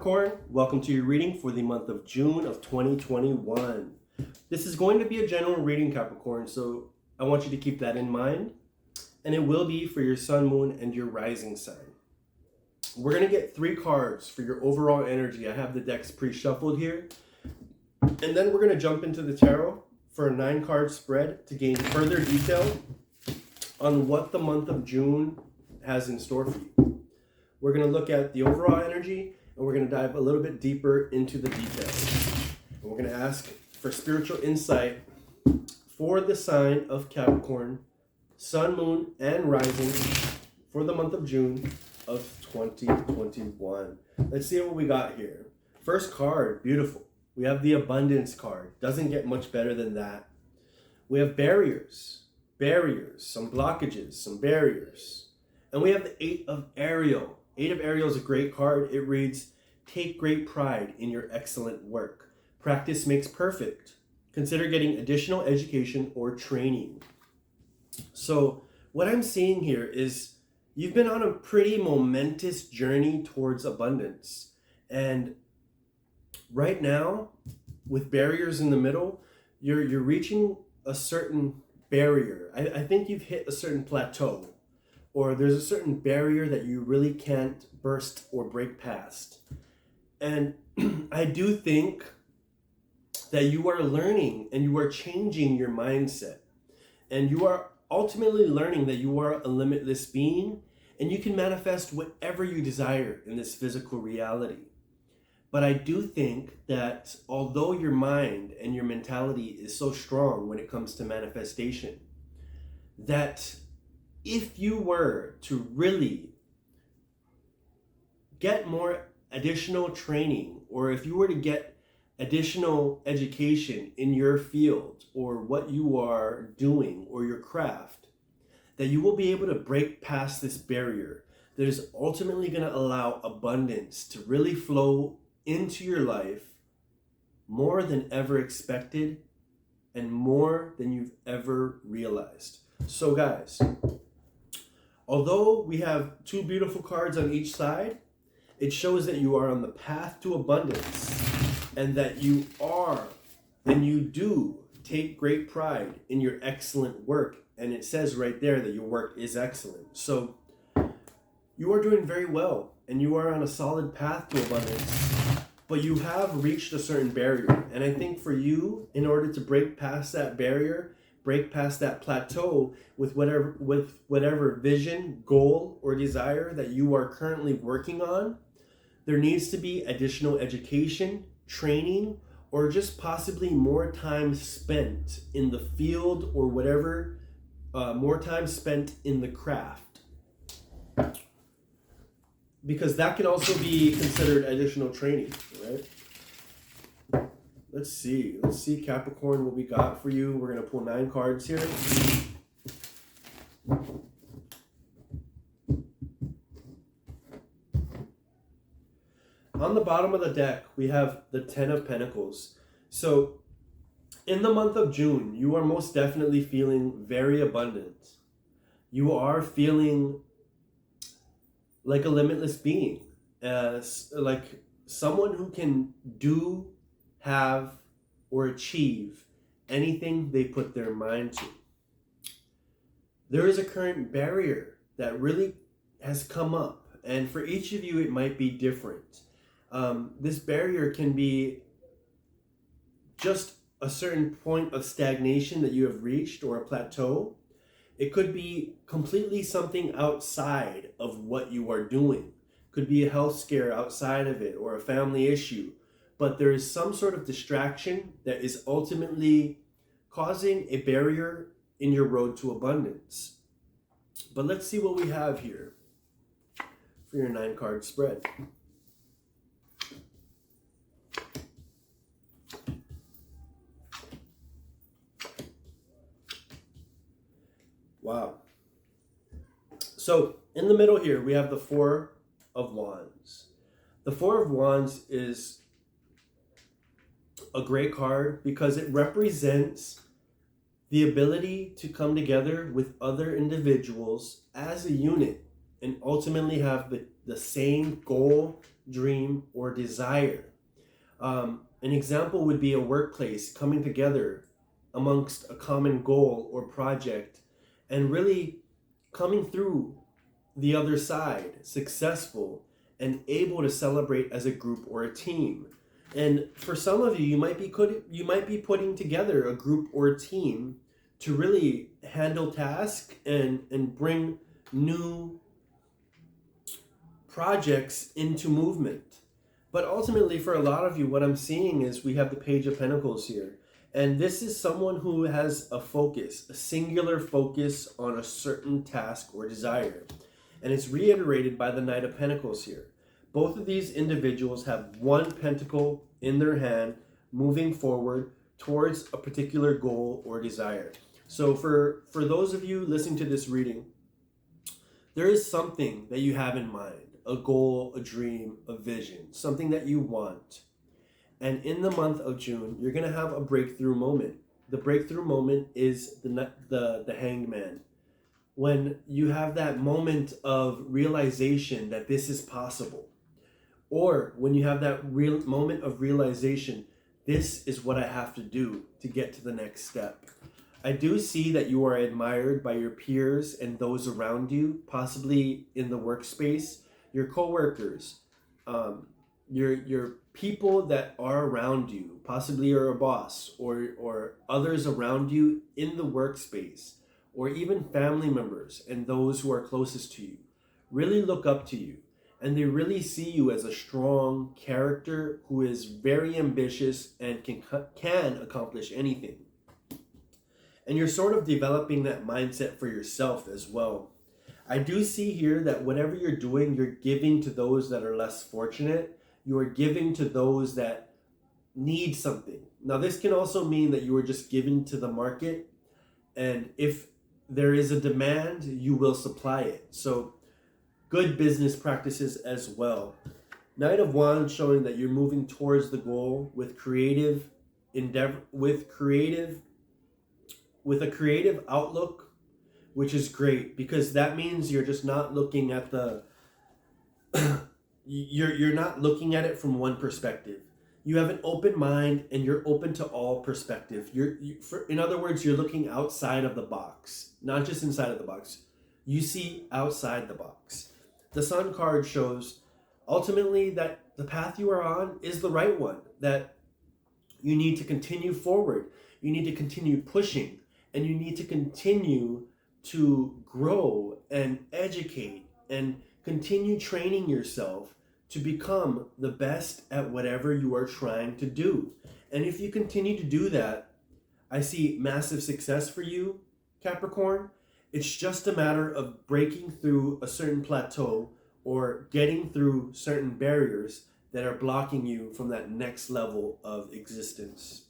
Capricorn, welcome to your reading for the month of June of 2021. This is going to be a general reading, Capricorn, so I want you to keep that in mind. And it will be for your sun, moon, and your rising sign. We're going to get 3 cards for your overall energy. I have the decks pre-shuffled here. And then we're going to jump into the tarot for a 9-card spread to gain further detail on what the month of June has in store for you. We're going to look at the overall energy, and we're going to dive a little bit deeper into the details. And we're going to ask for spiritual insight for the sign of Capricorn, sun, moon, and rising for the month of June of 2021. Let's see what we got here. First card, beautiful. We have the abundance card. Doesn't get much better than that. We have barriers, some blockages, some barriers. And we have the 8 of Ariel. 8 of Ariel is a great card. It reads, take great pride in your excellent work. Practice makes perfect. Consider getting additional education or training. So what I'm seeing here is you've been on a pretty momentous journey towards abundance. And right now, with barriers in the middle, you're reaching a certain barrier. I think you've hit a certain plateau, or there's a certain barrier that you really can't burst or break past. And I do think that you are learning and you are changing your mindset. And you are ultimately learning that you are a limitless being and you can manifest whatever you desire in this physical reality. But I do think that although your mind and your mentality is so strong when it comes to manifestation, that if you were to really get more additional training, or if you were to get additional education in your field or what you are doing or your craft, that you will be able to break past this barrier that is ultimately going to allow abundance to really flow into your life more than ever expected and more than you've ever realized. So guys, although we have 2 beautiful cards on each side, it shows that you are on the path to abundance and that you are and you do take great pride in your excellent work. And it says right there that your work is excellent. So you are doing very well and you are on a solid path to abundance, but you have reached a certain barrier. And I think for you, in order to break past that barrier, break past that plateau with whatever vision, goal, or desire that you are currently working on, there needs to be additional education, training, or just possibly more time spent in the field or whatever, more time spent in the craft. Because that can also be considered additional training, right? Let's see Capricorn, what we got for you. We're going to pull 9 cards here. On the bottom of the deck, we have the 10 of Pentacles. So in the month of June, you are most definitely feeling very abundant. You are feeling like a limitless being, like someone who can do, have, or achieve anything they put their mind to. There is a current barrier that really has come up, and for each of you it might be different. This barrier can be just a certain point of stagnation that you have reached, or a plateau. It could be completely something outside of what you are doing. Could be a health scare outside of it, or a family issue. But there is some sort of distraction that is ultimately causing a barrier in your road to abundance. But let's see what we have here for your 9-card spread. Wow. So in the middle here, we have the 4 of Wands. The 4 of Wands is a great card because it represents the ability to come together with other individuals as a unit and ultimately have the same goal, dream, or desire. An example would be a workplace coming together amongst a common goal or project and really coming through the other side successful and able to celebrate as a group or a team. And for some of you, you might be putting together a group or a team to really handle tasks and bring new projects into movement. But ultimately, for a lot of you, what I'm seeing is we have the Page of Pentacles here. And this is someone who has a focus, a singular focus on a certain task or desire. And it's reiterated by the Knight of Pentacles here. Both of these individuals have one pentacle in their hand moving forward towards a particular goal or desire. So for those of you listening to this reading, there is something that you have in mind. A goal, a dream, a vision, something that you want. And in the month of June, you're going to have a breakthrough moment. The breakthrough moment is the Hanged Man. When you have that moment of realization that this is possible. Or when you have that real moment of realization, this is what I have to do to get to the next step. I do see that you are admired by your peers and those around you, possibly in the workspace. Your coworkers, your people that are around you, possibly you're a boss or others around you in the workspace, or even family members and those who are closest to you, really look up to you. And they really see you as a strong character who is very ambitious and can accomplish anything. And you're sort of developing that mindset for yourself as well. I do see here that whatever you're doing, you're giving to those that are less fortunate. You are giving to those that need something. Now, this can also mean that you are just giving to the market. And if there is a demand, you will supply it. So good business practices as well. Knight of Wands showing that you're moving towards the goal with creative endeavor, with a creative outlook, which is great because that means you're just not looking at the you're not looking at it from one perspective. You have an open mind and you're open to all perspective. In other words, you're looking outside of the box, not just inside of the box. You see outside the box. The Sun card shows ultimately that the path you are on is the right one, that you need to continue forward. You need to continue pushing, and you need to continue to grow and educate and continue training yourself to become the best at whatever you are trying to do. And if you continue to do that, I see massive success for you, Capricorn. It's just a matter of breaking through a certain plateau or getting through certain barriers that are blocking you from that next level of existence.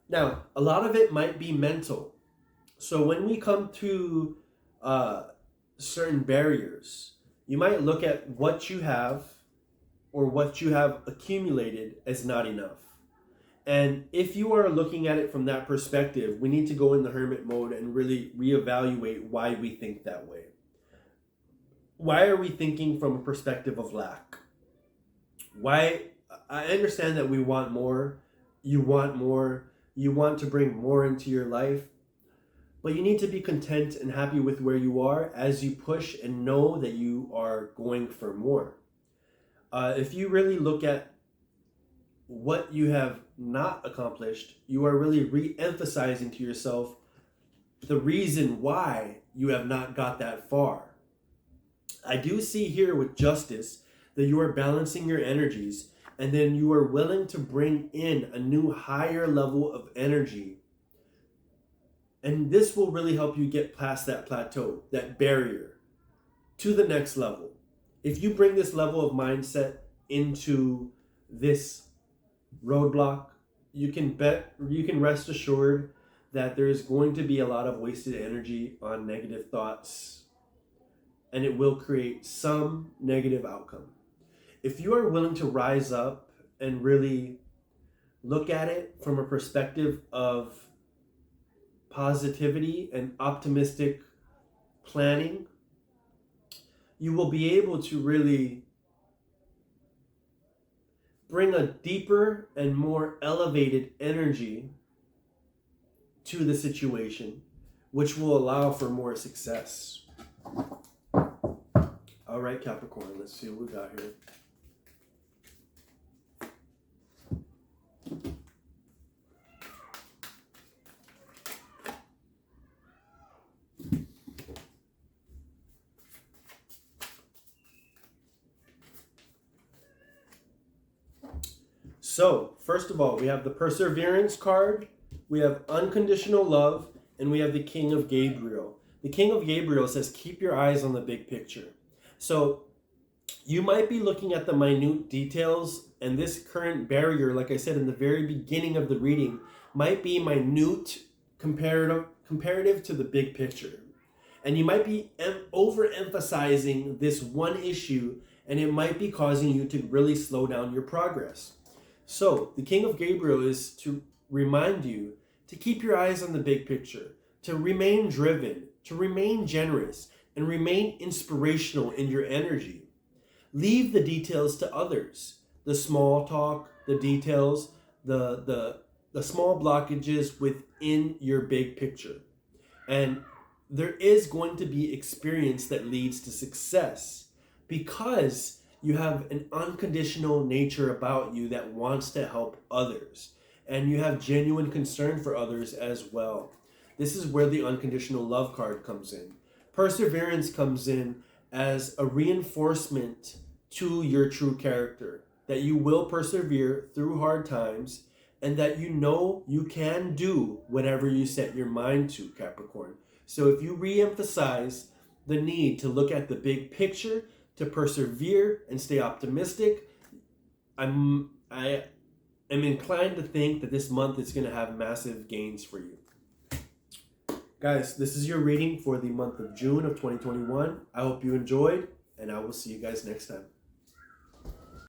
Now, a lot of it might be mental. So when we come to certain barriers, you might look at what you have or what you have accumulated as not enough. And if you are looking at it from that perspective, we need to go in the hermit mode and really reevaluate why we think that way. Why are we thinking from a perspective of lack? Why? I understand that we want more. You want more. You want to bring more into your life. But you need to be content and happy with where you are as you push and know that you are going for more. If you really look at what you have not accomplished, you are really re-emphasizing to yourself the reason why you have not got that far. I do see here with Justice that you are balancing your energies, and then you are willing to bring in a new higher level of energy. And this will really help you get past that plateau, that barrier, to the next level. If you bring this level of mindset into this roadblock, you can rest assured that there is going to be a lot of wasted energy on negative thoughts, and it will create some negative outcome. If you are willing to rise up and really look at it from a perspective of positivity and optimistic planning, you will be able to really bring a deeper and more elevated energy to the situation, which will allow for more success. All right, Capricorn, let's see what we got here. So, first of all, we have the Perseverance card, we have Unconditional Love, and we have the King of Gabriel. The King of Gabriel says, keep your eyes on the big picture. So, you might be looking at the minute details, and this current barrier, like I said in the very beginning of the reading, might be minute comparative to the big picture. And you might be overemphasizing this one issue, and it might be causing you to really slow down your progress. So, the King of Gabriel is to remind you to keep your eyes on the big picture, to remain driven, to remain generous, and remain inspirational in your energy. Leave the details to others. The small talk, the details, the small blockages within your big picture. And there is going to be experience that leads to success because you have an unconditional nature about you that wants to help others. And you have genuine concern for others as well. This is where the unconditional love card comes in. Perseverance comes in as a reinforcement to your true character. That you will persevere through hard times and that you know you can do whatever you set your mind to, Capricorn. So if you re-emphasize the need to look at the big picture, to persevere and stay optimistic, I am inclined to think that this month is going to have massive gains for you. Guys, this is your reading for the month of June of 2021. I hope you enjoyed, and I will see you guys next time.